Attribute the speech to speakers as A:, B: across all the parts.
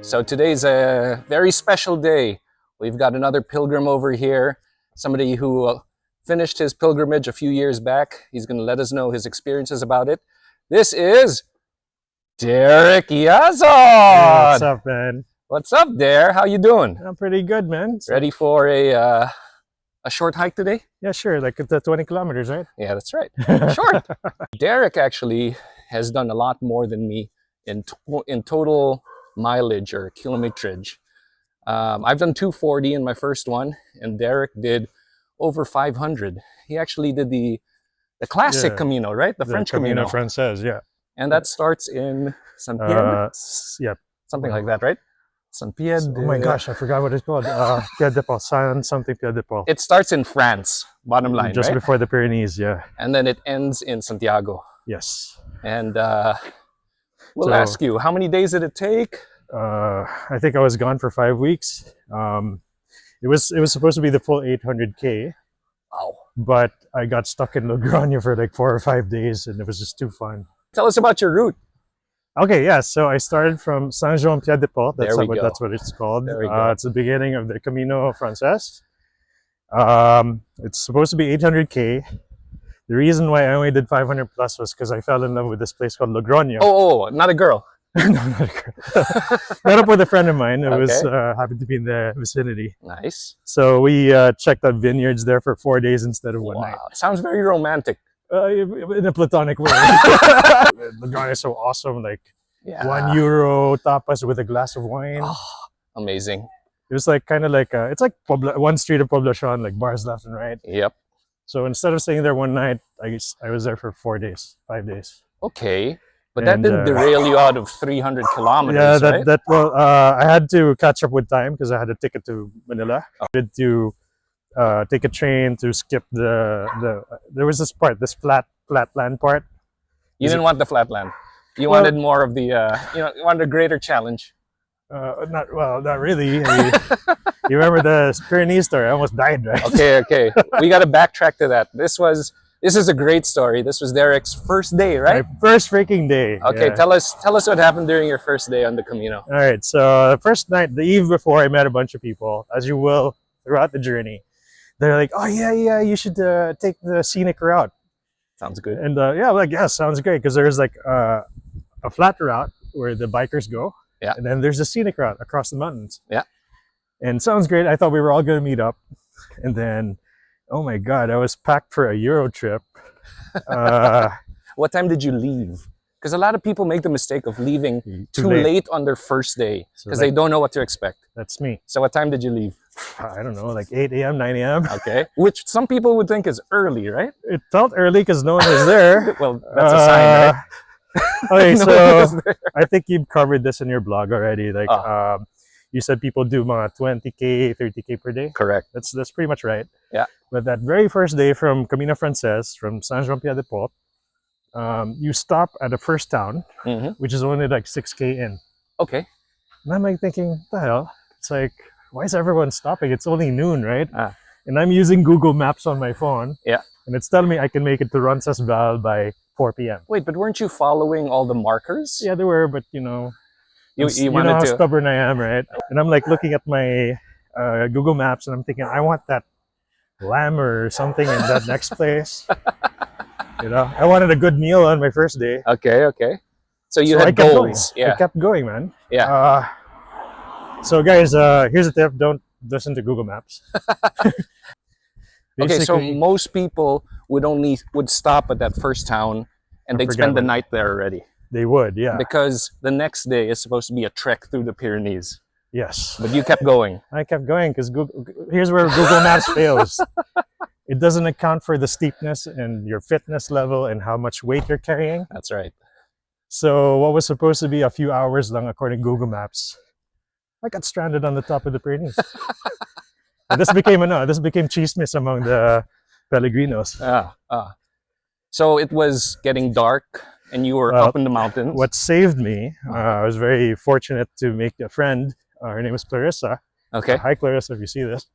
A: So today's a very special day. We've got another pilgrim over here, somebody who finished his pilgrimage a few years back. He's going to let us know his experiences about it. This is Derek Yazon.
B: Hey, what's up, man?
A: What's up, Dare? How you doing?
B: I'm pretty good, man.
A: Ready for a short hike today?
B: Yeah, sure. Like the 20 kilometers, right?
A: Yeah, that's right. Short. Derek actually has done a lot more than me in total mileage or kilometrage. I've done 240 in my first one, and Derek did over 500. He actually did the classic Camino, right? The French
B: Camino Frances, yeah.
A: And that starts in Saint-Pierre?
B: Yeah.
A: Something like that, right? Saint-Pierre
B: Oh my gosh, I forgot what it's called. Pierre de Paul, something Pierre de Paul.
A: It starts in France, bottom line,
B: Just
A: right?
B: before the Pyrenees, yeah.
A: And then it ends in Santiago.
B: Yes.
A: And we'll ask you, how many days did it take?
B: I think I was gone for 5 weeks. It was supposed to be the full 800K.
A: Wow.
B: But I got stuck in Logroño for like 4 or 5 days, and it was just too fun.
A: Tell us about your route.
B: Okay, yeah. So I started from Saint-Jean-Pied-de-Port. That's what it's called.
A: There we go.
B: It's the beginning of the Camino Frances. It's supposed to be 800K. The reason why I only did 500 plus was because I fell in love with this place called Logroño.
A: Oh, not a girl.
B: No, not a girl. Met up with a friend of mine. It was happened to be in the vicinity.
A: Nice.
B: So we checked out vineyards there for 4 days instead of one night.
A: Sounds very romantic.
B: In a platonic way. Logroño is so awesome. Like €1 tapas with a glass of wine.
A: Oh, amazing.
B: It was like kind of like it's like one street of Poblacion, like bars left and right.
A: Yep.
B: So instead of staying there one night, I was there for 4 days, 5 days.
A: Okay, but that didn't derail you out of 300 kilometers.
B: Yeah,
A: right?
B: I had to catch up with time because I had a ticket to Manila. I had to take a train to skip there was this flatland part.
A: You didn't want the flatland. You wanted more of the you wanted a greater challenge.
B: Not really. You remember the Pyrenees story? I almost died, right?
A: Okay. We got to backtrack to that. This is a great story. This was Derek's first day, right?
B: My first freaking day.
A: Okay,
B: yeah.
A: tell us what happened during your first day on the Camino.
B: All right. So the first night, the eve before, I met a bunch of people, as you will throughout the journey. They're like, "Oh yeah, you should take the scenic route."
A: Sounds good.
B: And I'm like, "Yeah, sounds great," because there's like a flat route where the bikers go.
A: Yeah.
B: And then there's a scenic route across the mountains.
A: Yeah.
B: And sounds great. I thought we were all going to meet up. And then, oh my God, I was packed for a Euro trip.
A: What time did you leave? Because a lot of people make the mistake of leaving too late on their first day because they don't know what to expect.
B: That's me.
A: So what time did you leave?
B: I don't know, like 8 a.m., 9 a.m.
A: Okay. Which some people would think is early, right?
B: It felt early because no one was there.
A: Well, that's a sign, right?
B: Okay, so I think you've covered this in your blog already. Like, you said people do mga 20K, 30K per day.
A: Correct.
B: That's pretty much right.
A: Yeah.
B: But that very first day from Camino Frances, from Saint-Jean-Pied-de-Port, you stop at the first town, which is only like 6K in.
A: Okay.
B: And I'm like thinking, what the hell? It's like, why is everyone stopping? It's only noon, right? And I'm using Google Maps on my phone.
A: Yeah.
B: And it's telling me I can make it to Roncesvalles by 4 p.m.
A: Wait, but weren't you following all the markers?
B: Yeah, they were, but you know
A: wanted
B: how
A: to.
B: Stubborn I am, right? And I'm like looking at my Google Maps and I'm thinking, I want that lamb or something in that next place. I wanted a good meal on my first day.
A: Okay. So you had goals.
B: I kept going, man.
A: Yeah.
B: So guys, here's a tip: don't listen to Google Maps.
A: Okay, so most people would stop at that first town and they'd spend the night there already.
B: They would, yeah.
A: Because the next day is supposed to be a trek through the Pyrenees.
B: Yes.
A: But you kept going.
B: I kept going because here's where Google Maps fails. It doesn't account for the steepness and your fitness level and how much weight you're carrying.
A: That's right.
B: So what was supposed to be a few hours long according to Google Maps, I got stranded on the top of the Pyrenees. This became chismis among the Pellegrinos.
A: So it was getting dark and you were up in the mountains.
B: What saved me, I was very fortunate to make a friend. Her name is Clarissa.
A: Okay.
B: Hi, Clarissa, if you see this.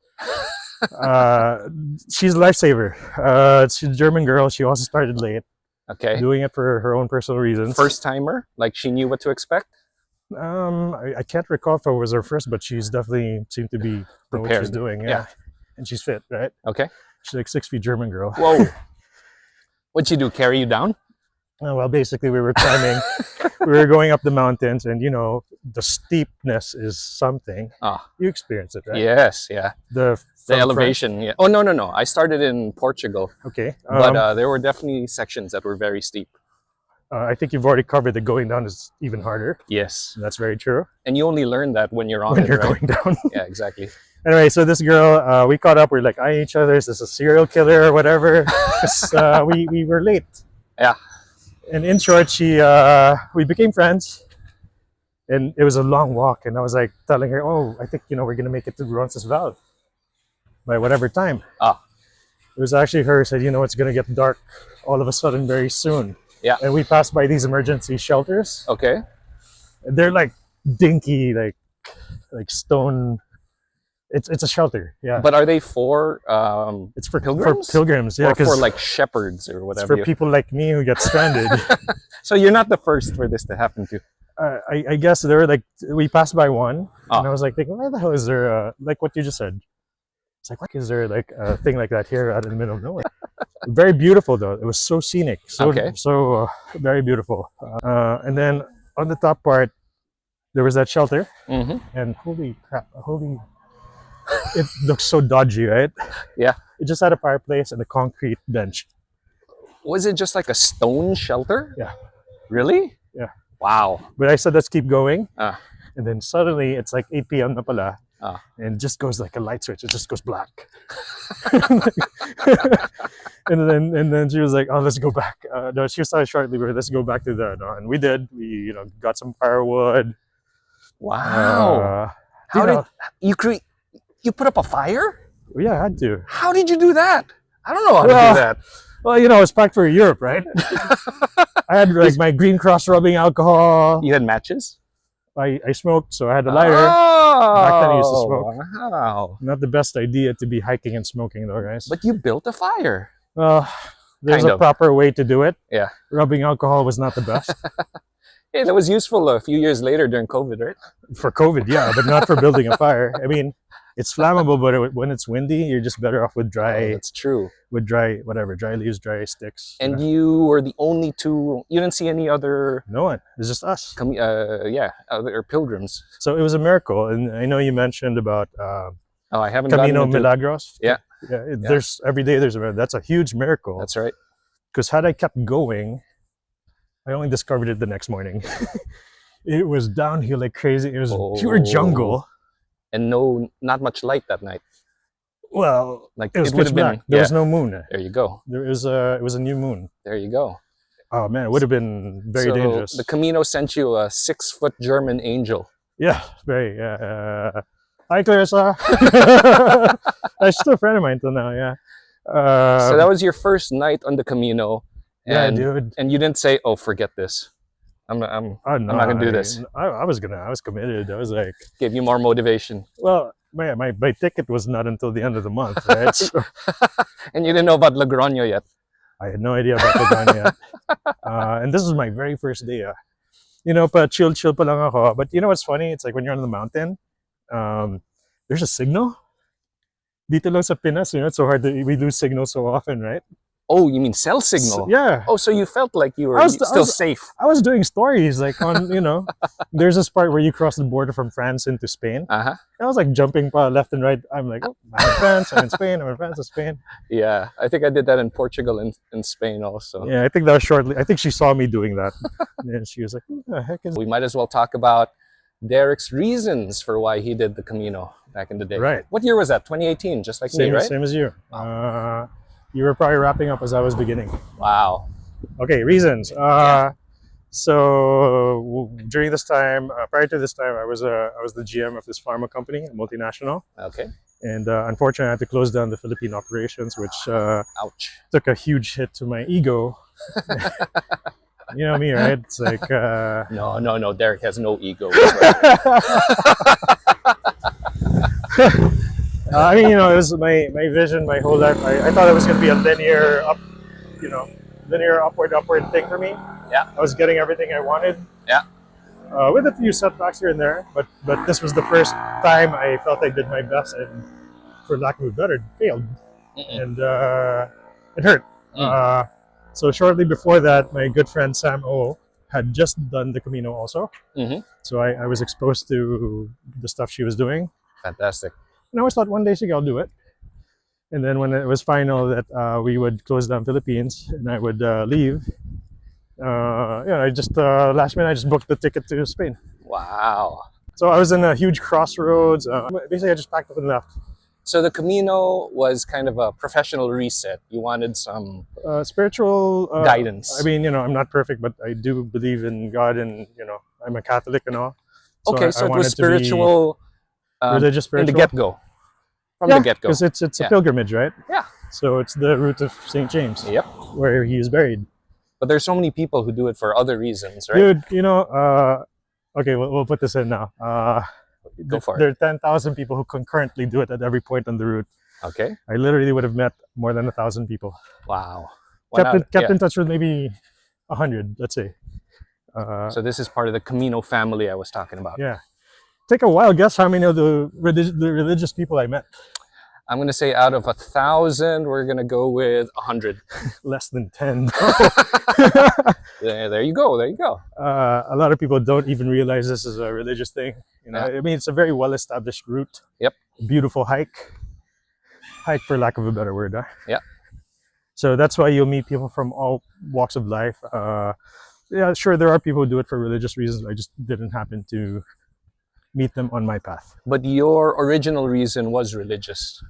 B: She's a lifesaver. She's a German girl. She also started late.
A: Okay.
B: Doing it for her own personal reasons.
A: First timer? Like she knew what to expect?
B: I can't recall if it was her first, but she's definitely seemed to be know what she's
A: Prepared.
B: doing.
A: Yeah.
B: And she's fit, right?
A: Okay.
B: She's like 6 feet German girl.
A: Whoa. What'd she do? Carry you down?
B: Well, basically, we were climbing. We were going up the mountains, and you know, the steepness is something.
A: Ah.
B: You experience it, right?
A: Yes. Yeah.
B: The
A: The elevation. Yeah. Oh no. I started in Portugal,
B: Okay.
A: but there were definitely sections that were very steep.
B: I think you've already covered that going down is even harder.
A: Yes.
B: That's very true.
A: And you only learn that when you're on
B: When
A: it,
B: you're
A: right?
B: going down.
A: Yeah, exactly.
B: Anyway, so this girl, we caught up. We're like eyeing each other. Is this a serial killer or whatever? 'Cause, we were late.
A: Yeah.
B: And in short, we became friends. And it was a long walk. And I was like telling her, oh, I think, we're going to make it to Roncesvalles by whatever time.
A: Ah.
B: It was actually her who said, it's going to get dark all of a sudden very soon.
A: Yeah.
B: And we passed by these emergency shelters.
A: Okay.
B: They're like dinky, like stone. It's a shelter, yeah.
A: But are they for
B: It's for
A: pilgrims?
B: For pilgrims, yeah.
A: or for
B: 'cause
A: like shepherds or
B: it's
A: whatever?
B: for people like me who get stranded.
A: So you're not the first for this to happen to.
B: I guess there were like we passed by one,
A: Oh.
B: and I was like thinking, why the hell is there like what you just said? It's like, why is there like a thing like that here out in the middle of nowhere? Very beautiful though. It was so scenic, so
A: Okay.
B: very beautiful. And then on the top part, there was that shelter,
A: Mm-hmm.
B: and it looks so dodgy, right?
A: Yeah.
B: It just had a fireplace and a concrete bench.
A: Was it just like a stone shelter?
B: Yeah.
A: Really?
B: Yeah.
A: Wow.
B: But I said, let's keep going.
A: Ah.
B: And then suddenly it's like 8 p.m. na pala.
A: Ah.
B: And it just goes like a light switch. It just goes black. and then she was like, oh, let's go back. No, she was telling shortly, let's go back to the, no. And we did. We, got some firewood.
A: Wow. How did you put up a fire?
B: Yeah, I had to.
A: How did you do that? I don't know how to
B: Well,
A: do that.
B: Well, it's packed for Europe, right? I had like my Green Cross rubbing alcohol.
A: You had matches?
B: I smoked, so I had a lighter.
A: Oh,
B: Back then I used to smoke.
A: Wow.
B: Not the best idea to be hiking and smoking, though, guys.
A: But you built a fire.
B: Well, there's
A: Kind
B: a
A: of.
B: proper way to do it.
A: Yeah.
B: Rubbing alcohol was not the best.
A: Hey, that was useful a few years later during COVID, right?
B: For COVID, yeah, but not for building a fire. I mean, it's flammable, but when it's windy, you're just better off with
A: Oh,
B: dry
A: that's true.
B: leaves, dry sticks.
A: And you were the only two. You didn't see any other,
B: No one. It's just us.
A: other pilgrims.
B: So it was a miracle. And I know you mentioned about
A: Oh, I haven't
B: Camino
A: gotten into.
B: Milagros.
A: Yeah.
B: There's every day that's a huge miracle.
A: That's right.
B: Because had I kept going, I only discovered it the next morning. It was downhill like crazy. It was pure jungle.
A: And not much light that night.
B: Well,
A: Like
B: it was
A: would
B: pitch
A: have
B: black.
A: been.
B: There was no moon.
A: There you go.
B: It was a new moon.
A: There you go.
B: Oh man, it would have been very
A: So
B: dangerous.
A: The Camino sent you a 6-foot German angel.
B: Yeah, very. Hi, Clarissa. She's still a friend of mine till now. Yeah.
A: So that was your first night on the Camino,
B: yeah,
A: and
B: dude.
A: and you didn't say, "Oh, forget this.
B: Oh, no,
A: I'm not gonna do this."
B: I was committed. I was like,
A: Gave you more motivation,
B: well, my ticket was not until the end of the month, right? So
A: and you didn't know about Logroño yet.
B: I had no idea about the gun yet. And this was my very first day. Pa chill pa lang ako. But you know what's funny? It's like when you're on the mountain, there's a signal. Dito lang sa Pinas, it's so hard we lose signal so often, right?
A: Oh, you mean cell signal?
B: Yeah.
A: Oh, so you felt like you were
B: I was
A: still safe.
B: I was doing stories like on, there's this part where you cross the border from France into Spain.
A: Uh-huh.
B: I was like jumping left and right. I'm like, oh, I'm in France, I'm in Spain, I'm in France, I'm in Spain.
A: Yeah, I think I did that in Portugal and in Spain also.
B: Yeah, I think that was shortly. I think she saw me doing that. And she was like, who the heck is
A: We might as well talk about Derek's reasons for why he did the Camino back in the day.
B: Right.
A: What year was that? 2018, just like me, right?
B: Same as you. You were probably wrapping up as I was beginning.
A: Wow.
B: Okay, reasons. So during this time, prior to this time, I was the GM of this pharma company, a multinational,
A: Okay.
B: and unfortunately, I had to close down the Philippine operations, which
A: Ouch.
B: took a huge hit to my ego. You know me, right? It's like
A: No. Derek has no ego.
B: I mean, it was my vision, my whole life. I thought it was going to be a linear upward thing for me.
A: Yeah.
B: I was getting everything I wanted.
A: Yeah.
B: with a few setbacks here and there. But this was the first time I felt I did my best, and for lack of a better, failed, and it hurt. So shortly before that, my good friend Sam O had just done the Camino also. So I was exposed to the stuff she was doing.
A: Fantastic.
B: And I always thought one day I'll do it. And then when it was final that we would close down Philippines and I would leave, I just last minute I just booked the ticket to Spain.
A: Wow.
B: So I was in a huge crossroads. Basically, I just packed up and left.
A: So the Camino was kind of a professional reset. You wanted some
B: spiritual
A: guidance.
B: I mean, I'm not perfect, but I do believe in God, and I'm a Catholic and all.
A: So so it was spiritual,
B: religious, spiritual
A: in the get-go. From the get-go.
B: Because it's a pilgrimage, right?
A: Yeah.
B: So it's the route of St. James.
A: Yep.
B: Where he is buried.
A: But there's so many people who do it for other reasons, right?
B: Dude, okay, we'll put this in now.
A: Go for it.
B: There are 10,000 people who concurrently do it at every point on the route.
A: Okay.
B: I literally would have met more than 1,000 people.
A: Wow.
B: Kept in touch with maybe 100, let's say.
A: So this is part of the Camino family I was talking about.
B: Yeah. Take a wild guess how many of the religious people I met.
A: I'm going to say out of 1,000, we're going to go with 100.
B: Less than 10.
A: There you go. There you go.
B: A lot of people don't even realize this is a religious thing. I mean, it's a very well-established route.
A: Yep.
B: Beautiful hike. Hike, for lack of a better word. Huh?
A: Yeah.
B: So that's why you'll meet people from all walks of life. Yeah, sure, there are people who do it for religious reasons. I just didn't happen to meet them on my path.
A: But your original reason was religious.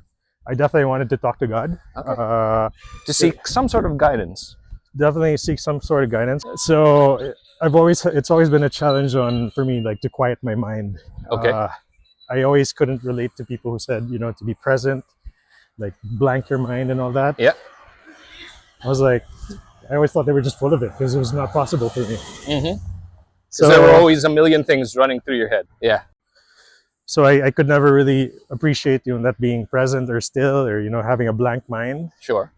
B: I definitely wanted to talk to God.
A: Okay. To seek some sort of guidance.
B: Definitely seek some sort of guidance. So it's always been a challenge for me, like, to quiet my mind.
A: Okay.
B: I always couldn't relate to people who said, to be present, like blank your mind and all that.
A: Yeah.
B: I was like, I always thought they were just full of it because it was not possible for me.
A: So there were always a million things running through your head. Yeah.
B: So I could never really appreciate that being present or still, or having a blank mind.
A: Sure.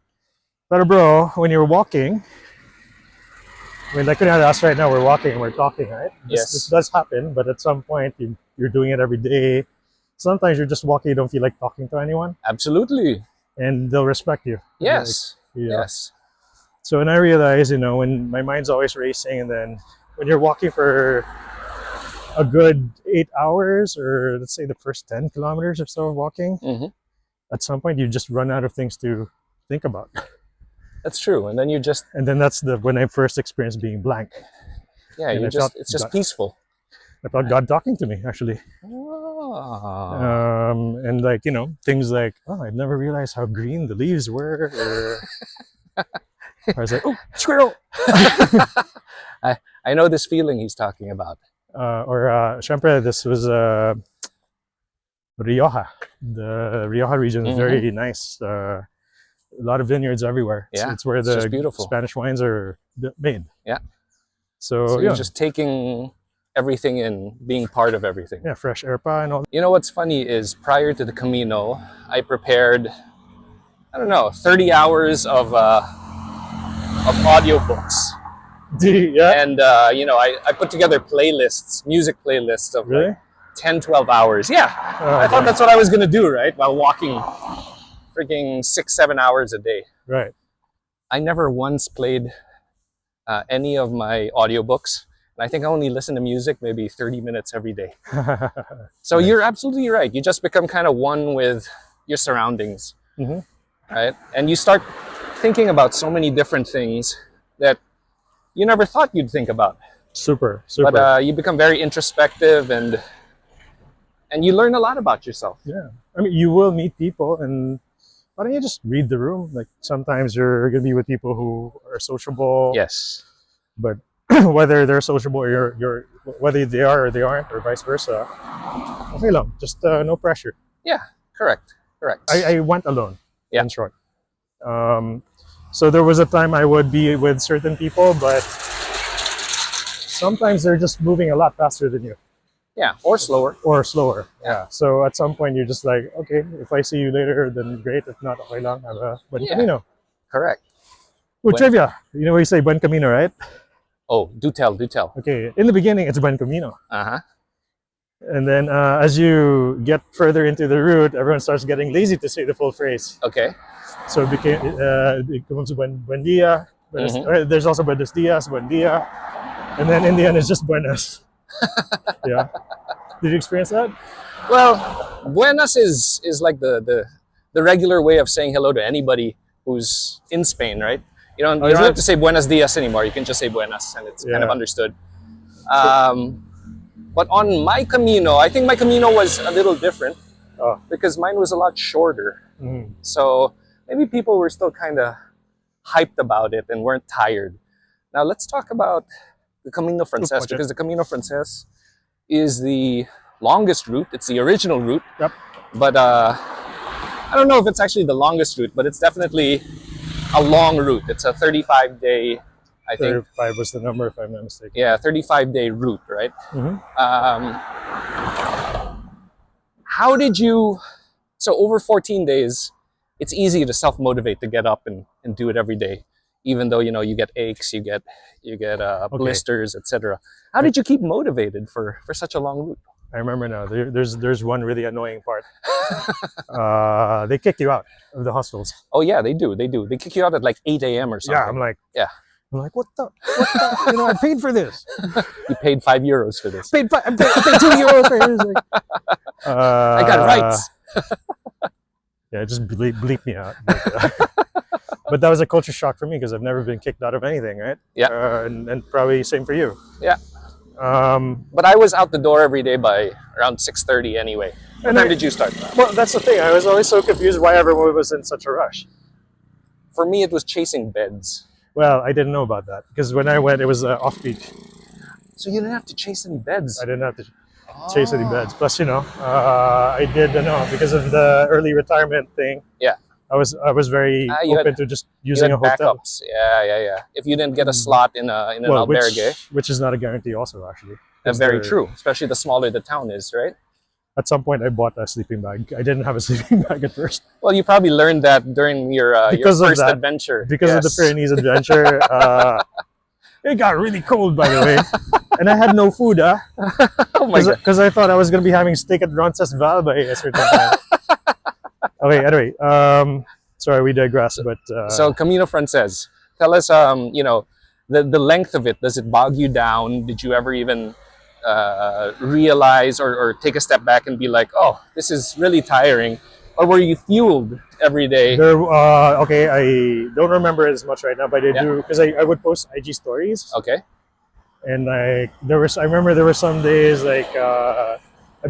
B: But bro, when you're walking, I mean, like us right now, we're walking and we're talking, right? This does happen, but at some point you're doing it every day. Sometimes you're just walking, you don't feel like talking to anyone.
A: Absolutely.
B: And they'll respect you.
A: Yes.
B: Like,
A: Yes.
B: So when I realize, when my mind's always racing, and then when you're walking for a good 8 hours, or let's say the first 10 kilometers or so of walking, at some point you just run out of things to think about.
A: That's true. And then you just...
B: And then that's when I first experienced being blank.
A: Yeah, it's just peaceful.
B: I felt God talking to me, actually.
A: Oh.
B: And like, things like, oh, I've never realized how green the leaves were. Or I was like, oh, squirrel!
A: I know this feeling he's talking about.
B: Syempre, this was Rioja. The Rioja region is very nice. A lot of vineyards everywhere.
A: Yeah,
B: it's where the
A: beautiful
B: Spanish wines are made.
A: Yeah.
B: So
A: you're just taking everything in, being part of everything.
B: Yeah, fresh air and all.
A: What's funny is prior to the Camino, I prepared, 30 hours of audiobooks.
B: Yeah.
A: And, I put together music playlists of
B: really?
A: 10, 12 hours. Yeah. I thought that's what I was going to do, right? While walking freaking 6, 7 hours a day.
B: Right.
A: I never once played any of my audiobooks. And I think I only listen to music maybe 30 minutes every day. So nice. You're absolutely right. You just become kind of one with your surroundings. Right? And you start thinking about so many different things that you never thought you'd think about.
B: Super.
A: But you become very introspective, and you learn a lot about yourself.
B: Yeah. I mean, you will meet people, and why don't you just read the room? Like, sometimes you're going to be with people who are sociable.
A: Yes.
B: But whether they're sociable or whether they are or they aren't, or vice versa, okay lang. Just no pressure.
A: Yeah, correct.
B: I went alone.
A: Yeah.
B: In short. So there was a time I would be with certain people, but sometimes they're just moving a lot faster than you.
A: Yeah, or slower.
B: Yeah. So at some point you're just like, okay, if I see you later, then great. If not, okay lang. Have a Buen Camino.
A: Correct.
B: Well, trivia. You know what you say, Buen Camino, right?
A: Oh, do tell, do tell.
B: Okay, in the beginning, it's Buen Camino.
A: Uh-huh.
B: And then as you get further into the route, everyone starts getting lazy to say the full phrase.
A: Okay.
B: So it becomes Buen Dia. There's also Buenos Dias, Buen Dia. And then in the end, it's just Buenas. Yeah. Did you experience that?
A: Well, buenas is like the regular way of saying hello to anybody who's in Spain, right? You don't have to say buenos dias anymore. You can just say buenas, and it's kind of understood. But on my Camino, I think my Camino was a little different because mine was a lot shorter. So maybe people were still kind of hyped about it and weren't tired. Now let's talk about the Camino Frances, because the Camino Frances is the longest route. It's the original route.
B: Yep.
A: But I don't know if it's actually the longest route, but it's definitely a long route. It's a 35-day, I think.
B: 35 was the number, if I'm not mistaken.
A: Yeah, 35-day route, right? How did you... So over 14 days, it's easy to self-motivate to get up and do it every day, even though, you get aches, you get blisters, etc. How did you keep motivated for such a long route?
B: I remember now. There's one really annoying part. They kick you out of the hostels.
A: Oh yeah, they do. They kick you out at like 8 a.m. or something.
B: Yeah, I'm like, what the? I paid for this.
A: You paid €5 for this.
B: I paid €2 for this. Like,
A: I got rights.
B: Yeah, just bleep me out. But that was a culture shock for me because I've never been kicked out of anything, right?
A: Yeah.
B: And probably same for you.
A: Yeah. But I was out the door every day by around 6:30 anyway. What time did you start?
B: Well, that's the thing. I was always so confused why everyone was in such a rush.
A: For me, it was chasing beds.
B: Well, I didn't know about that because when I went, it was off-peak.
A: So you didn't have to chase any beds?
B: I didn't have to chase any beds. Plus, I did, because of the early retirement thing.
A: Yeah.
B: I was very open to just using a hotel.
A: Backups. Yeah. If you didn't get a slot in an albergue.
B: Which is not a guarantee also, actually.
A: That's very true, especially the smaller the town is, right?
B: At some point, I bought a sleeping bag. I didn't have a sleeping bag at first.
A: Well, you probably learned that during your first adventure.
B: Because of the Pyrenees adventure. It got really cold, by the way. And I had no food, Oh my God. Because I thought I was going to be having steak at Roncesvalles by a certain time. Okay, anyway, sorry, we digress, but...
A: So, Camino Frances, tell us, the length of it. Does it bog you down? Did you ever even realize or take a step back and be like, oh, this is really tiring? Or were you fueled every day?
B: Okay, I don't remember as much right now, but I do, because I would post IG stories.
A: Okay.
B: And I remember there were some days like, I'd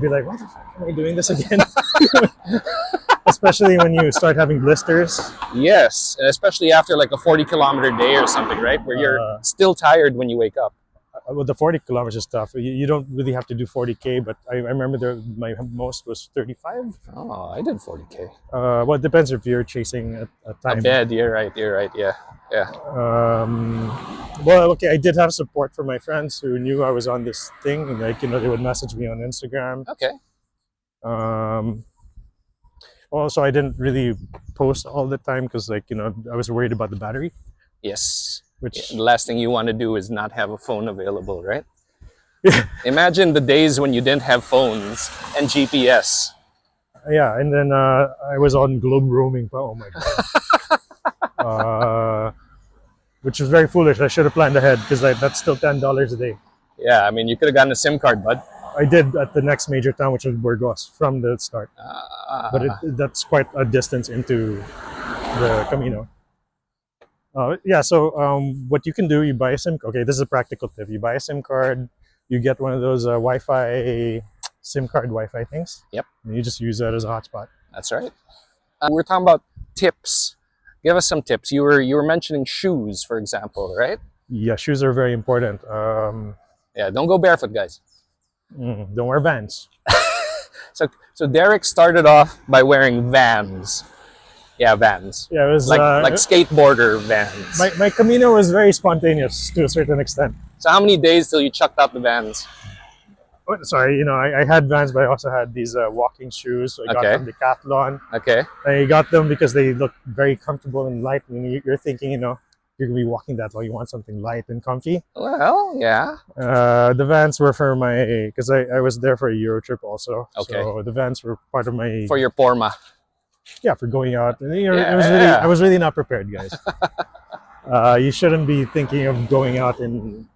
B: be like, why the fuck am I doing this again? Especially when you start having blisters.
A: Yes, especially after like a 40-kilometer day or something, right? Where you're still tired when you wake up.
B: Well, the 40 kilometers is tough. You don't really have to do 40K, but I remember my most was 35.
A: Oh, I did 40K.
B: Well, it depends if you're chasing a time.
A: A bed, you're right, yeah.
B: Well, okay, I did have support from my friends who knew I was on this thing, and they would message me on Instagram.
A: Okay.
B: Also, I didn't really post all the time because, I was worried about the battery.
A: Yes. The last thing you want to do is not have a phone available, right? Imagine the days when you didn't have phones and GPS.
B: Yeah, and then I was on globe roaming. Oh my God. Which was very foolish. I should have planned ahead because that's still $10 a day.
A: Yeah, I mean, you could have gotten a SIM card, bud.
B: I did at the next major town, which was Burgos, from the start. But that's quite a distance into the Camino. So what you can do, you buy a SIM. Okay, this is a practical tip. You buy a SIM card, you get one of those Wi-Fi SIM card Wi-Fi things.
A: Yep.
B: And you just use that as a hotspot.
A: That's right. We're talking about tips. Give us some tips. You were mentioning shoes, for example, right?
B: Yeah, shoes are very important.
A: Yeah, don't go barefoot, guys.
B: Don't wear Vans.
A: So Derek started off by wearing Vans. Yeah, Vans.
B: Yeah, it was
A: like skateboarder Vans.
B: My Camino was very spontaneous to a certain extent.
A: So how many days till you chucked out the Vans?
B: Oh, sorry, I had Vans, but I also had these walking shoes. So I got them Decathlon.
A: Okay.
B: I got them because they look very comfortable and light. And you're thinking, you're you're gonna be walking that long, you want something light and comfy.
A: Well, yeah.
B: The Vans were for my, because I was there for a Euro trip also.
A: Okay.
B: So the Vans were part of my,
A: For your Porma.
B: yeah, for going out. And, you know,
A: Yeah,
B: it was really,
A: yeah.
B: I was really not prepared, guys. You shouldn't be thinking of going out and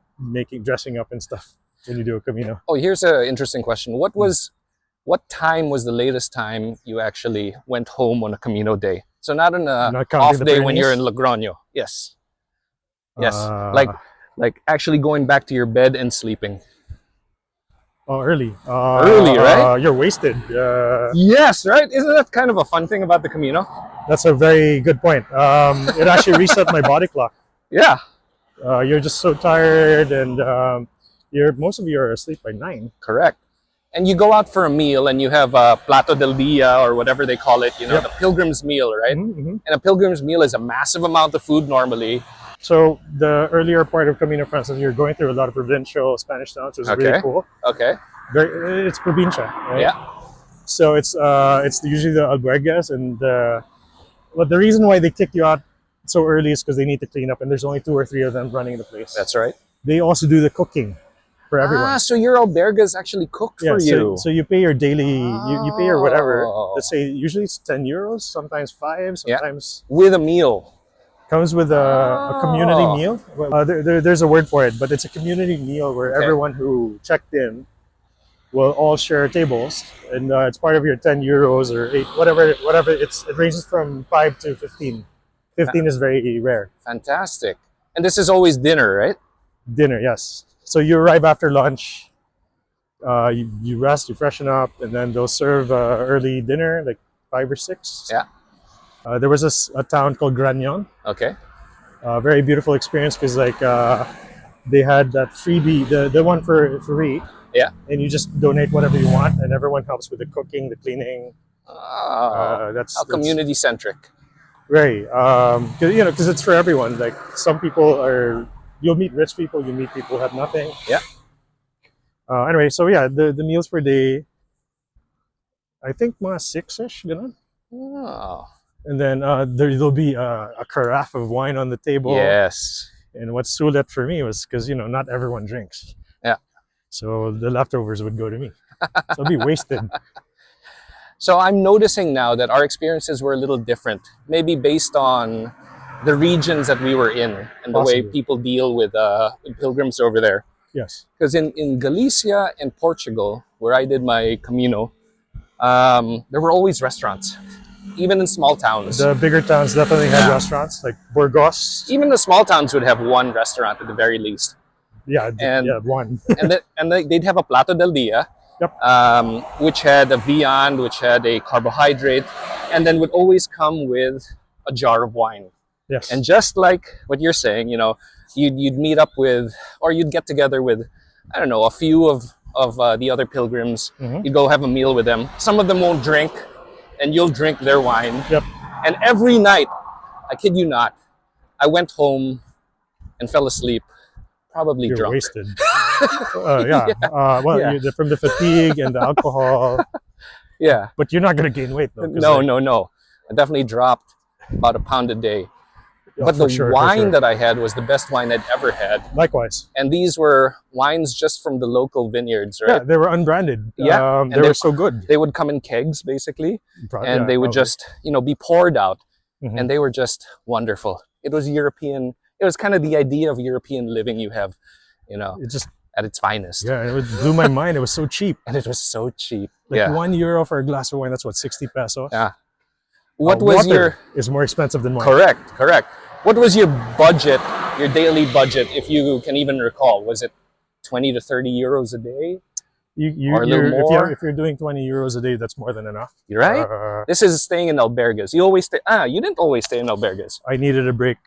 B: dressing up and stuff when you do a Camino.
A: Oh, here's an interesting question. What time was the latest time you actually went home on a Camino day? So not on a
B: Not counting
A: off
B: the
A: day when you're in
B: Pyrenees?
A: Logroño. Yes. Yes.
B: Uh,
A: Like actually going back to your bed and sleeping.
B: Oh, early.
A: Early, right?
B: You're wasted.
A: Yes, right? Isn't that kind of a fun thing about the Camino?
B: That's a very good point. It actually reset my body clock.
A: Yeah,
B: You're just so tired, and most of you are asleep by 9.
A: correct. And you go out for a meal and you have a plato del dia or whatever they call it, you know,
B: Yep.
A: the pilgrim's meal, right?
B: Mm-hmm.
A: And a pilgrim's meal is a massive amount of food normally.
B: So the earlier part of Camino Frances, you're going through a lot of provincial Spanish towns, which is really
A: Okay.
B: cool.
A: Okay.
B: It's provincia, right?
A: Yeah.
B: So it's usually the albergues, and but the reason why they kick you out so early is because they need to clean up, and there's only 2 or 3 of them running the place.
A: That's right.
B: They also do the cooking for everyone.
A: Ah, so your albergas actually cook for you.
B: So you pay your daily, you pay your whatever.
A: Oh.
B: Let's say usually it's 10 euros, sometimes 5,
A: Yeah.
B: sometimes
A: With a meal.
B: comes with a community
A: Oh.
B: meal. There's a word for it, but it's a community meal where
A: Okay.
B: everyone who checked in will all share tables, and it's part of your 10 euros or 8, whatever. It ranges from 5 to 15. 15 is very rare.
A: Fantastic. And this is always dinner, right?
B: Dinner, yes. So you arrive after lunch, you rest, you freshen up, and then they'll serve early dinner, like 5 or 6.
A: Yeah.
B: There was a town called Gragnon.
A: Okay.
B: Very beautiful experience because they had that freebie, the one for free.
A: Yeah.
B: And you just donate whatever you want, and everyone helps with the cooking, the cleaning.
A: Oh,
B: That's
A: how community centric.
B: very, because it's for everyone. Like some people you'll meet rich people, you meet people who have nothing.
A: Yeah.
B: Anyway, so yeah, the meals per day, I think mga 6-ish, ganun.
A: Oh.
B: And then there'll be a carafe of wine on the table.
A: Yes.
B: And what sulit for me was because not everyone drinks.
A: Yeah.
B: So the leftovers would go to me. So I'd be wasted.
A: So I'm noticing now that our experiences were a little different, maybe based on the regions that we were in and the way
B: Possibly.
A: people deal with pilgrims over there.
B: Yes.
A: Because in Galicia and Portugal, where I did my Camino, there were always restaurants, even in small towns.
B: The bigger towns definitely had
A: Yeah.
B: restaurants, like Burgos.
A: Even the small towns would have one restaurant at the very least.
B: Yeah,
A: And-
B: one.
A: They'd have a plato del dia,
B: Yep.
A: which had a viand, which had a carbohydrate, and then would always come with a jar of wine.
B: Yes.
A: And just like what you're saying, you'd meet up with, or you'd get together with, I don't know, a few of the other pilgrims.
B: Mhm.
A: You'd go have a meal with them. Some of them won't drink, and you'll drink their wine.
B: Yep.
A: And every night, I kid you not, I went home and fell asleep, probably
B: You're
A: drunk.
B: wasted. Yeah.
A: Yeah.
B: From the fatigue and the alcohol.
A: Yeah.
B: But you're not going to gain weight, though. 'cause,
A: No. I definitely dropped about a pound a day. But
B: for
A: the
B: sure, for
A: wine
B: sure.
A: that I had was the best wine I'd ever had.
B: Likewise.
A: And these were wines just from the local vineyards,
B: Yeah,
A: right?
B: they were unbranded.
A: Yeah,
B: They
A: and
B: were
A: they-
B: so good.
A: They would come in kegs, basically, and
B: Yeah,
A: they would
B: probably.
A: just, be poured out.
B: Mhm.
A: And they were just wonderful. It was European. It was kind of the idea of European living you have,
B: It just,
A: at its finest.
B: it blew my mind. It was so cheap.
A: And it was so cheap.
B: Like
A: yeah.
B: €1 for a glass of wine, that's what, 60 pesos?
A: Yeah. What was
B: water
A: your...
B: is more expensive than wine.
A: Correct. What was your budget, your daily budget, if you can even recall? Was it 20 to 30 euros a day? Or a little more?
B: If you're doing 20 euros a day, that's more than enough.
A: You right? This is staying in albergues. You always stay... you didn't always stay in albergues,
B: I needed a break.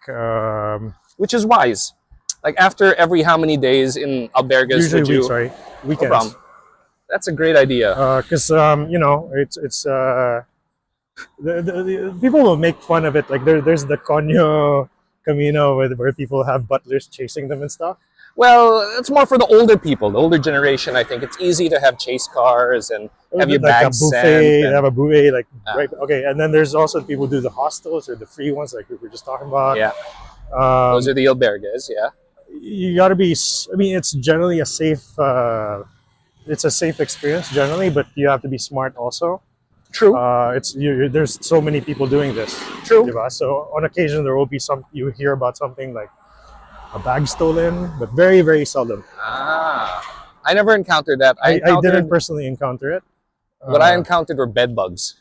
A: which is wise. Like after every how many days in albergues
B: Usually
A: would you...
B: weeks, right?
A: No
B: Weekends.
A: problem. That's a great idea.
B: Because it's the people will make fun of it. Like there's the Conyo Camino where people have butlers chasing them and stuff.
A: Well, it's more for the older people, the older generation. I think it's easy to have chase cars and have your
B: Like
A: bags
B: a buffet,
A: sent.
B: they
A: and-
B: have a buffet, like
A: Ah.
B: right. Okay, and then there's also people who do the hostels or the free ones, like we were just talking about.
A: Yeah. Those are the albergues, yeah.
B: You got to be. I mean, it's generally a safe. It's a safe experience generally, but you have to be smart also.
A: True,
B: There's so many people doing this.
A: true.
B: Diba? So on occasion there will be some. You hear about something like a bag stolen, but very very seldom.
A: I never encountered that.
B: I
A: encountered,
B: didn't personally encounter it.
A: what I encountered were bed bugs.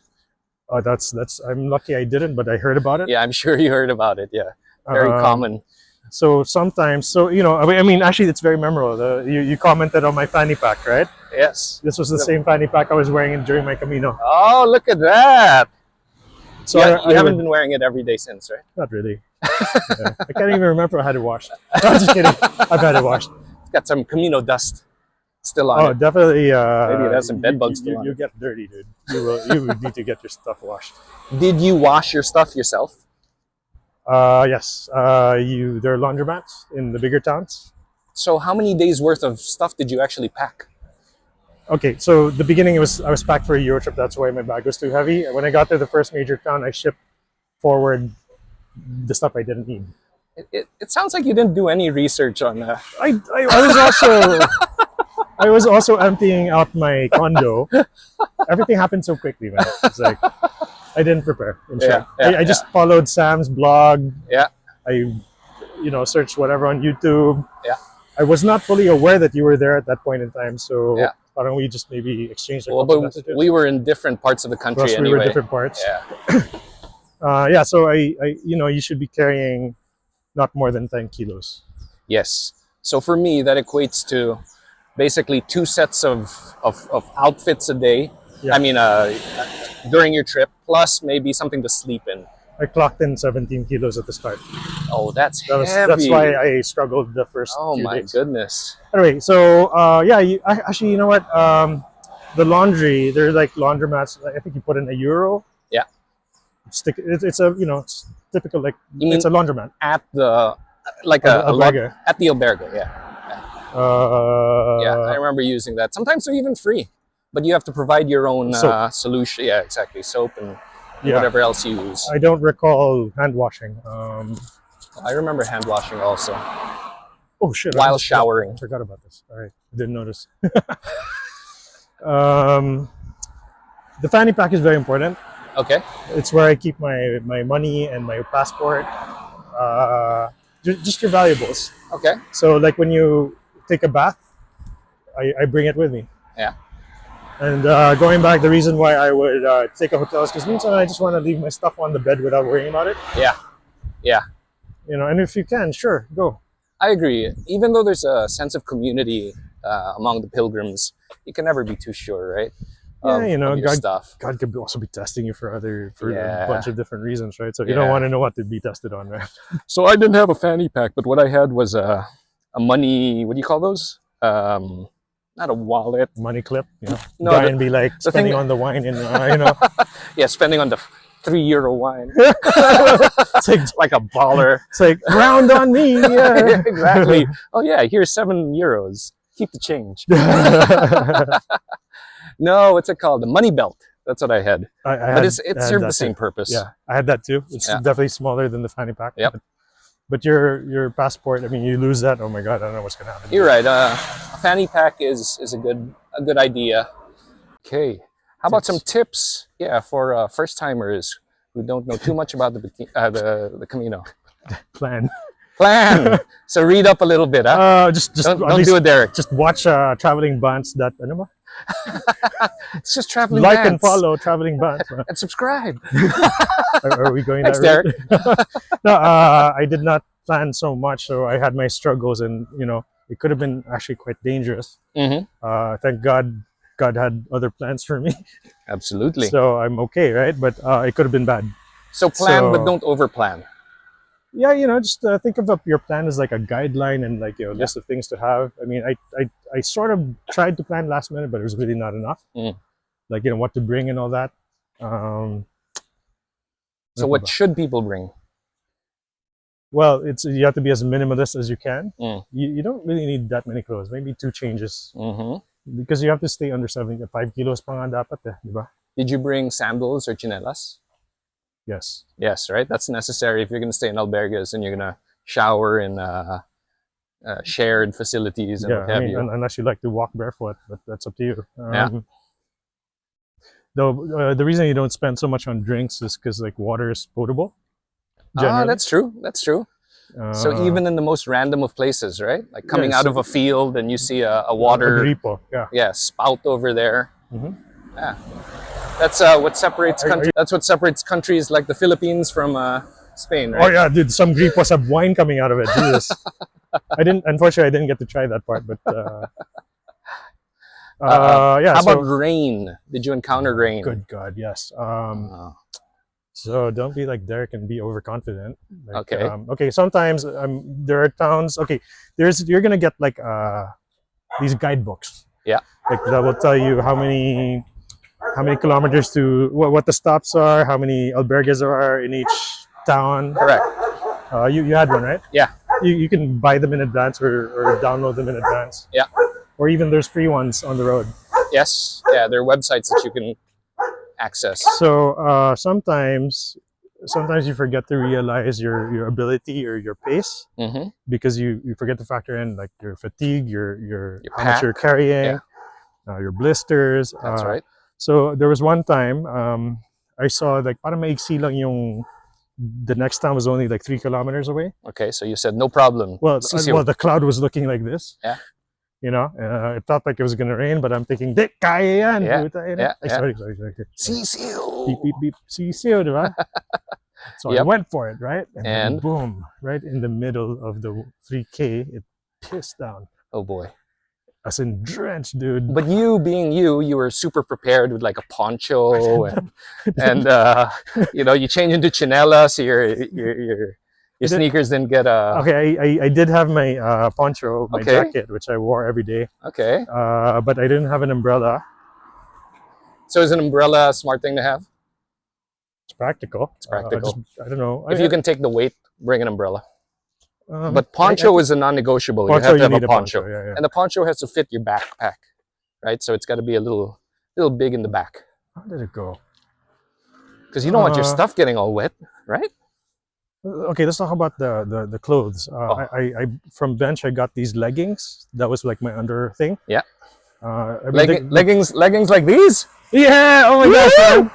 B: Oh, that's. I'm lucky I didn't, but I heard about it.
A: Yeah, I'm sure you heard about it. Yeah, very common.
B: So sometimes, I mean, actually, it's very memorable. You commented on my fanny pack, right?
A: Yes.
B: This was the same fanny pack I was wearing during my Camino.
A: Oh, look at that.
B: So
A: Yeah, you haven't been wearing it every day since, right?
B: Not really. Yeah. I can't even remember I had it washed. No, just kidding. I've had it washed.
A: It's got some Camino dust still on
B: Oh,
A: it.
B: definitely.
A: Maybe it has some bed bugs still on
B: You
A: it.
B: get dirty, dude. You would need to get your stuff washed.
A: Did you wash your stuff yourself?
B: Yes. There are laundromats in the bigger towns.
A: So how many days worth of stuff did you actually pack?
B: Okay, so the beginning I was packed for a Euro trip. That's why my bag was too heavy. When I got to the first major town, I shipped forward the stuff I didn't need.
A: It sounds like you didn't do any research on that.
B: I was also emptying out my condo. Everything happened so quickly, man. It's like I didn't prepare. In short. I just followed Sam's blog.
A: Yeah.
B: I searched whatever on YouTube.
A: Yeah.
B: I was not fully aware that you were there at that point in time, so
A: Yeah.
B: why don't we just maybe exchange a
A: Well,
B: couple
A: but
B: messages?
A: we were in different parts of the country
B: Plus,
A: anyway.
B: we were different parts.
A: Yeah.
B: So you should be carrying not more than 10 kilos.
A: Yes. So for me, that equates to basically 2 sets of outfits a day.
B: Yeah.
A: I mean, during your trip, plus maybe something to sleep in.
B: I clocked in 17 kilos at the start.
A: Oh, that's
B: That's
A: heavy.
B: why I struggled the first
A: Oh
B: few
A: my
B: days.
A: goodness.
B: Anyway, so actually, you know what? The laundry, they're like laundromats. I think you put in €1.
A: Yeah.
B: It's it's typical like
A: You
B: it's a laundromat.
A: At the
B: Albergue.
A: at the albergue, yeah. Yeah, I remember using that. Sometimes they're even free, but you have to provide your own
B: Soap.
A: solution. Yeah, exactly. Soap and
B: Yeah.
A: whatever else you use.
B: I don't recall hand washing.
A: I remember hand washing also
B: Oh shit!
A: while showering.
B: I forgot about this. All right, I didn't notice. The fanny pack is very important.
A: Okay.
B: It's where I keep my money and my passport. Just your valuables.
A: Okay.
B: So like when you take a bath, I bring it with me.
A: Yeah.
B: And going back, the reason why I would take a hotel is because means I just want to leave my stuff on the bed without worrying about it.
A: Yeah. Yeah.
B: And if you can, sure, go.
A: I agree. Even though there's a sense of community among the pilgrims, you can never be too sure, right?
B: Yeah,
A: Of your stuff.
B: God could also be testing you for
A: Yeah.
B: a bunch of different reasons, right? So you
A: Yeah.
B: don't want to know what to be tested on, right?
A: So I didn't have a fanny pack, but what I had was a money. What do you call those? Not a wallet.
B: Money clip,
A: No,
B: Guy
A: the-
B: and be like
A: thing
B: spending
A: that-
B: on the wine and
A: Yeah, spending on the €3 wine.
B: it's
A: Like a baller.
B: it's like round on me. Yeah.
A: Exactly. Oh yeah, here's €7. Keep the change. No, what's it called? The money belt. That's what I had. But it served the same purpose.
B: Yeah, I had that too. It's
A: Yeah.
B: definitely smaller than the fanny pack.
A: Yep.
B: But your passport, I mean, you lose that. Oh my God, I don't know what's gonna happen.
A: You're right. A fanny pack is a good idea. Okay. How about some tips? Yeah, for first timers who don't know too much about the Camino.
B: Plan.
A: Plan. So read up a little bit. Huh?
B: Just
A: Don't
B: at least
A: do it, Derek.
B: just watch traveling Bants. That ano ba?
A: It's just traveling.
B: Like and
A: Bants.
B: follow traveling Bants.
A: And subscribe.
B: Are we going
A: Thanks,
B: that route? No, I did not plan so much, so I had my struggles, and it could have been actually quite dangerous.
A: Mm-hmm.
B: Thank God, God had other plans for me,
A: Absolutely.
B: so I'm okay, right? But it could have been bad.
A: So plan,
B: So-
A: but don't overplan.
B: Yeah, just think of your plan as like a guideline and like list of things to have. I mean, I sort of tried to plan last minute, but it was really not enough. Like what to bring and all that.
A: So what should people bring?
B: Well, you have to be as minimalist as you can.
A: Mm.
B: You don't really need that many clothes. Maybe 2 changes
A: Mm-hmm.
B: because you have to stay under 75 kilos pa nga dapat di ba?
A: Did you bring sandals or chinelas?
B: Yes.
A: Yes, right? That's necessary if you're going to stay in albergues and you're going to shower in shared facilities and
B: Yeah,
A: what
B: I
A: have
B: mean,
A: you.
B: unless you like to walk barefoot, but that's up to you.
A: Yeah.
B: Though the reason you don't spend so much on drinks is because like water is potable.
A: Ah,
B: Generally.
A: that's true. That's true. So
B: Uh,
A: even in the most random of places, right? Like coming
B: yes,
A: out of a field and you see a
B: a
A: water,
B: gripo. Yeah.
A: yeah, spout over there.
B: Hmm.
A: Yeah, that's what separates country. That's what separates countries like the Philippines from Spain,
B: Oh
A: right?
B: yeah, dude, some gripos have wine coming out of it. Jesus. Unfortunately, I didn't get to try that part, but yeah.
A: How about
B: So,
A: rain? Did you encounter rain?
B: good God, yes.
A: Uh,
B: So don't be like Derek and be overconfident. Like,
A: okay.
B: okay. Sometimes there are towns. Okay, you're gonna get like these guidebooks.
A: Yeah.
B: Like that will tell you how many kilometers to what the stops are, how many albergues there are in each town.
A: Correct.
B: You had one, right?
A: Yeah.
B: You can buy them in advance or download them in advance.
A: Yeah.
B: Or even there's free ones on the road.
A: Yes. Yeah. There are websites that you can access.
B: So sometimes you forget to realize your ability or your pace
A: Mm-hmm.
B: because you forget to factor in like your fatigue, your how
A: pack.
B: much you're carrying, your blisters.
A: That's right.
B: So there was one time I saw like parang maiksi lang yung the next town was only like 3 kilometers away.
A: Okay, so you said no problem.
B: Well, the cloud was looking like this.
A: Yeah.
B: You know, it felt like it was gonna rain, but I'm thinking, "Dik, kaya yan."
A: Yeah.
B: Puta, yun.
A: Yeah.
B: Ay, sorry.
A: Sisiu.
B: Beep, beep, beep. Sisiu, di ba? So I
A: Yep.
B: went for it, right? And then
A: And?
B: boom, right in the middle of the 3K, it pissed down.
A: Oh boy.
B: As in drenched, dude.
A: But you being you were super prepared with like a poncho and you know, you change into chinelas, so your sneakers didn't get
B: Okay, I did have my poncho, my
A: Okay.
B: jacket, which I wore every day.
A: Okay.
B: But I didn't have an umbrella.
A: So is an umbrella a smart thing to have?
B: It's practical.
A: It's practical.
B: I don't know.
A: If you can take the weight, bring an umbrella.
B: But
A: But poncho is a non-negotiable. You have to have
B: need
A: a poncho.
B: yeah.
A: And the poncho has to fit your backpack, right? So it's got to be a little big in the back
B: How did it go?
A: because you don't want your stuff getting all wet, right?
B: Okay, let's talk about the clothes. I from bench I got these leggings. That was like my under thing.
A: Yeah.
B: I mean,
A: leggings like these?
B: yeah. Oh my gosh, man.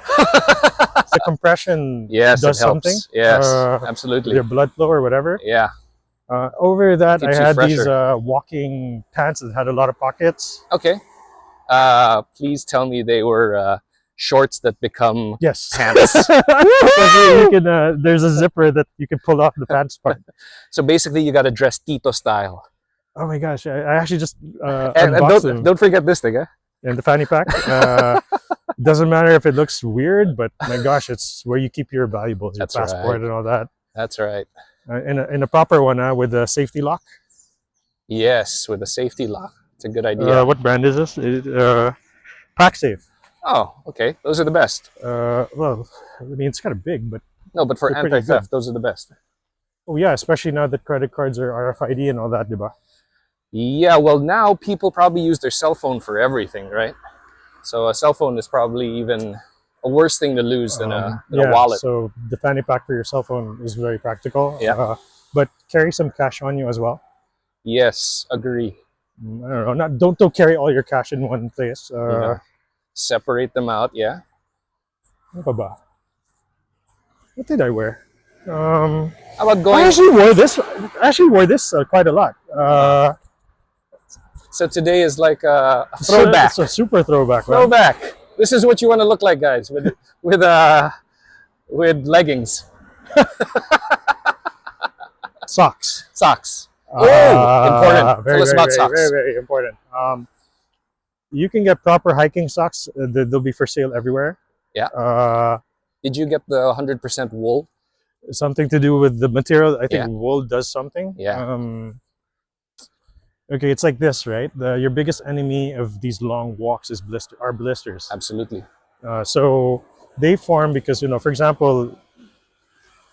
B: The compression
A: Yes,
B: does
A: it helps.
B: something.
A: Yes, absolutely.
B: Your blood flow or whatever.
A: Yeah.
B: Over that,
A: Keeps
B: I
A: you
B: had these
A: fresher.
B: walking pants that had a lot of pockets.
A: Okay. Please tell me they were shorts that become
B: Yes.
A: pants.
B: Because you can, there's a zipper that you can pull off the pants part.
A: So basically, you got to dress Tito style.
B: Oh my gosh! I actually just
A: And
B: unboxed them.
A: don't forget this thing, eh?
B: In the fanny pack. Doesn't matter if it looks weird, but my gosh, it's where you keep your valuables, your
A: That's
B: passport
A: right.
B: and all that.
A: That's right.
B: In a proper one, with a safety lock.
A: Yes, with a safety lock. It's a good idea.
B: What brand is this? PackSafe.
A: Oh, okay. Those are the best.
B: Well, I mean, it's kind of big, but
A: No, but for
B: They're pretty
A: anti-theft, those are the best.
B: oh yeah, especially now that credit cards are RFID and all that, diba?
A: Yeah, well, now people probably use their cell phone for everything, right? So a cell phone is probably even a worse thing to lose than a wallet.
B: So the fanny pack for your cell phone is very practical.
A: Yeah.
B: But carry some cash on you as well.
A: Yes, agree.
B: I don't know. Don't carry all your cash in one place.
A: Yeah. Separate them out, yeah.
B: Ano pa ba? What did I wear?
A: How about going?
B: I actually wore this quite a lot.
A: So today is like a throwback.
B: It's a super throwback. Right?
A: Throwback. This is what you want to look like, guys, with leggings,
B: Socks.
A: socks. Important.
B: Very,
A: Tell us
B: very,
A: about
B: very,
A: socks.
B: Very, very important. You can get proper hiking socks. They'll be for sale everywhere.
A: Yeah. Did you get the 100% wool?
B: Something to do with the material. I think
A: Yeah.
B: wool does something.
A: Yeah.
B: Okay, it's like this, right? Your biggest enemy of these long walks is blisters.
A: Absolutely.
B: So they form because, for example,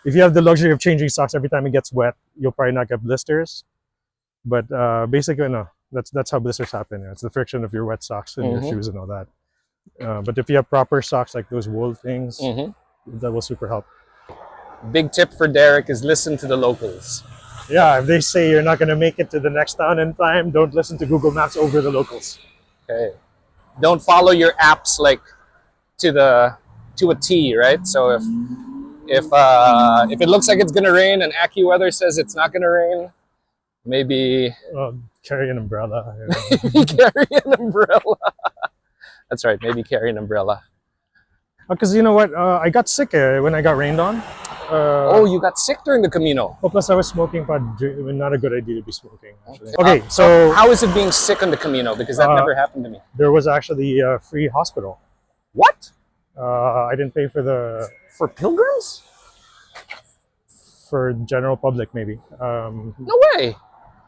B: if you have the luxury of changing socks every time it gets wet, you'll probably not get blisters. But basically, no, that's how blisters happen. It's the friction of your wet socks and your shoes and all that. But if you have proper socks like those wool things, that will super help.
A: Big tip for Derek is listen to the locals.
B: Yeah, if they say you're not gonna make it to the next town in time, don't listen to Google Maps over the locals.
A: Okay. Don't follow your apps like to a T, right? So if it looks like it's gonna rain and AccuWeather says it's not gonna rain, maybe
B: Carry an umbrella.
A: carry an umbrella. That's right. Maybe carry an umbrella.
B: Because you know what, I got sick when I got rained on.
A: Oh, you got sick during the Camino.
B: Oh, plus I was smoking pot. Not a good idea to be smoking. Actually. Okay, so
A: how is it being sick on the Camino? Because that never happened to me.
B: there was actually a free hospital.
A: What?
B: I didn't pay
A: For pilgrims?
B: for general public maybe.
A: No way.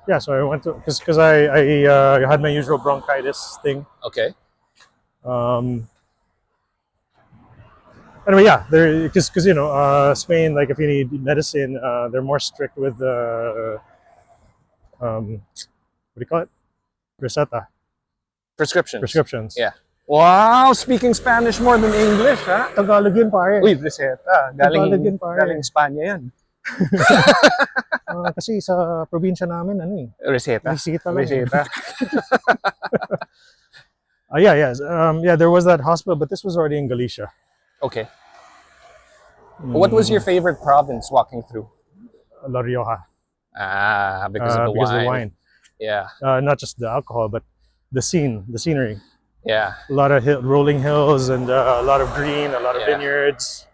B: Yeah, so I went to because I had my usual bronchitis thing.
A: Okay.
B: Anyway, yeah, there because you know Spain, like if you need medicine, they're more strict with what do you call it? Receta. Prescriptions.
A: Yeah. Wow, speaking Spanish more than English, ha?
B: Tagalog yun, pare.
A: Uy, reseta.
B: Tagalog yun, pare.
A: Galing Espanya yan.
B: Kasi sa probinsya namin, ano eh.
A: Reseta.
B: Reseta lang.
A: Reseta.
B: Yeah, there was that hospital, but this was already in Galicia.
A: Okay. What was your favorite province walking through?
B: La Rioja.
A: Ah, because of the
B: because
A: wine.
B: of the wine.
A: Yeah.
B: Not just the alcohol, but the scenery.
A: Yeah.
B: A lot of rolling hills and a lot of green, a lot of
A: Yeah.
B: vineyards.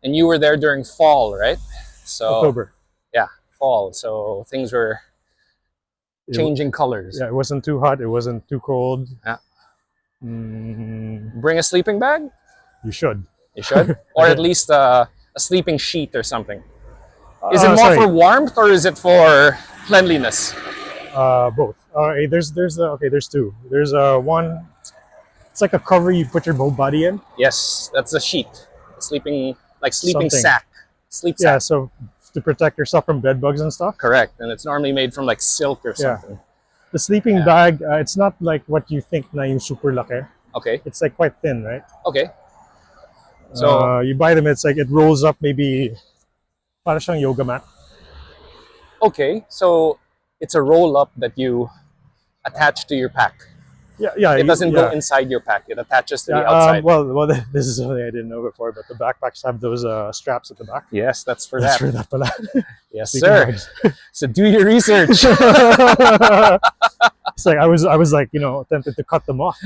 A: And you were there during fall, right? So
B: October.
A: Yeah, fall. So things were changing colors.
B: Yeah, it wasn't too hot. It wasn't too cold.
A: Yeah.
B: Mm,
A: Bring a sleeping bag?
B: you should.
A: You should. Or at least a sleeping sheet or something. Is it more
B: Sorry.
A: for warmth or is it for cleanliness?
B: Both. There's two. There's one. It's like a cover you put your whole body in.
A: Yes, that's a sheet. Sleeping
B: Something.
A: sack. Sleep
B: Yeah,
A: sack.
B: so to protect yourself from bed bugs and stuff.
A: Correct. And it's normally made from like silk or
B: Yeah.
A: something.
B: The sleeping bag, it's not like what you think na yung super laki.
A: Okay.
B: It's like quite thin, right?
A: Okay. So
B: you buy them, it's like it rolls up maybe para siyang yoga mat.
A: okay. So it's a roll up that you attach to your pack.
B: Yeah.
A: It doesn't
B: yeah.
A: go inside your pack. It attaches to
B: Yeah,
A: the outside.
B: well, this is something I didn't know before, but the backpacks have those straps at the back.
A: Yes, that's for
B: That's
A: that.
B: for that pala.
A: Yes,
B: Sleeping
A: sir.
B: bags.
A: So do your research.
B: It's like I was like, you know, tempted to cut them off.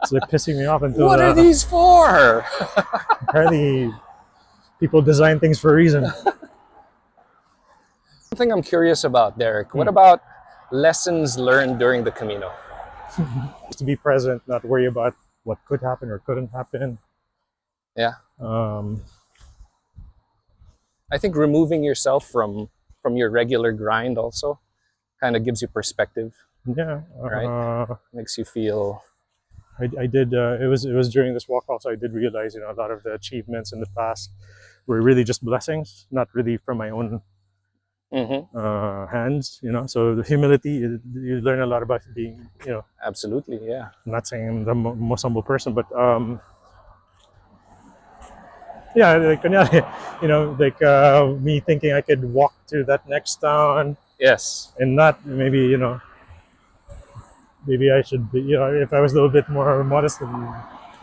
B: It's like pissing me off until
A: What are these for?
B: apparently people design things for a reason.
A: Something I'm curious about, Derek. What about lessons learned during the Camino?
B: To be present, not worry about what could happen or couldn't happen.
A: Yeah.
B: Um,
A: I think removing yourself from your regular grind also kind of gives you perspective,
B: yeah.
A: Right. makes you feel
B: I did. It was during this walk also I did realize, you know, a lot of the achievements in the past were really just blessings, not really from my own hands. You know, so the humility, you learn a lot about being. You know,
A: absolutely, yeah.
B: I'm not saying I'm the most humble person, but yeah, like kunyari, you know, like me thinking I could walk to that next town
A: Yes.
B: and not maybe, you know, maybe I should be, you know, if I was a little bit more modest and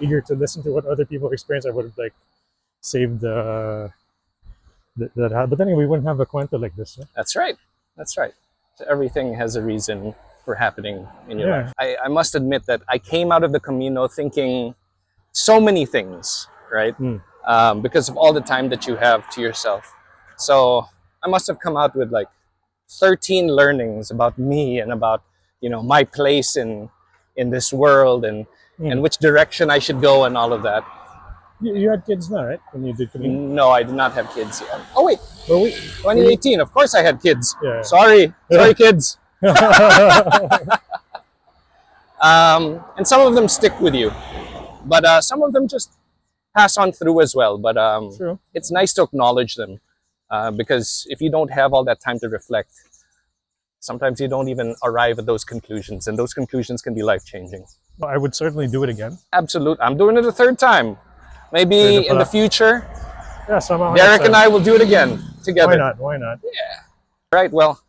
B: eager to listen to what other people experience, I would have like saved that. But then we wouldn't have a cuento like this. Yeah?
A: That's right. That's right. So everything has a reason for happening in your
B: Yeah.
A: life. I must admit that I came out of the Camino thinking so many things, right? Because of all the time that you have to yourself. So I must have come out with like 13 learnings about me and about, you know, my place in this world and which direction I should go and all of that.
B: You had kids now, right? When you did Camino?
A: No, I did not have kids yet. Oh wait,
B: But we,
A: 2018. Of course I had kids.
B: Yeah.
A: Sorry, kids. And some of them stick with you, but some of them just pass on through as well. But
B: True.
A: it's nice to acknowledge them because if you don't have all that time to reflect, sometimes you don't even arrive at those conclusions, and those conclusions can be life-changing.
B: I would certainly do it again.
A: Absolute. I'm doing it a third time. Maybe in the future,
B: Yeah, somehow.
A: Derek and I will do it again. together.
B: Why not? Why not?
A: Right. Well,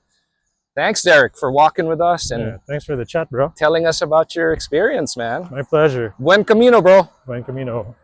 A: thanks, Derek, for walking with us and
B: Yeah, thanks for the chat, bro.
A: telling us about your experience, man.
B: My pleasure.
A: Buen Camino, bro.
B: Buen Camino.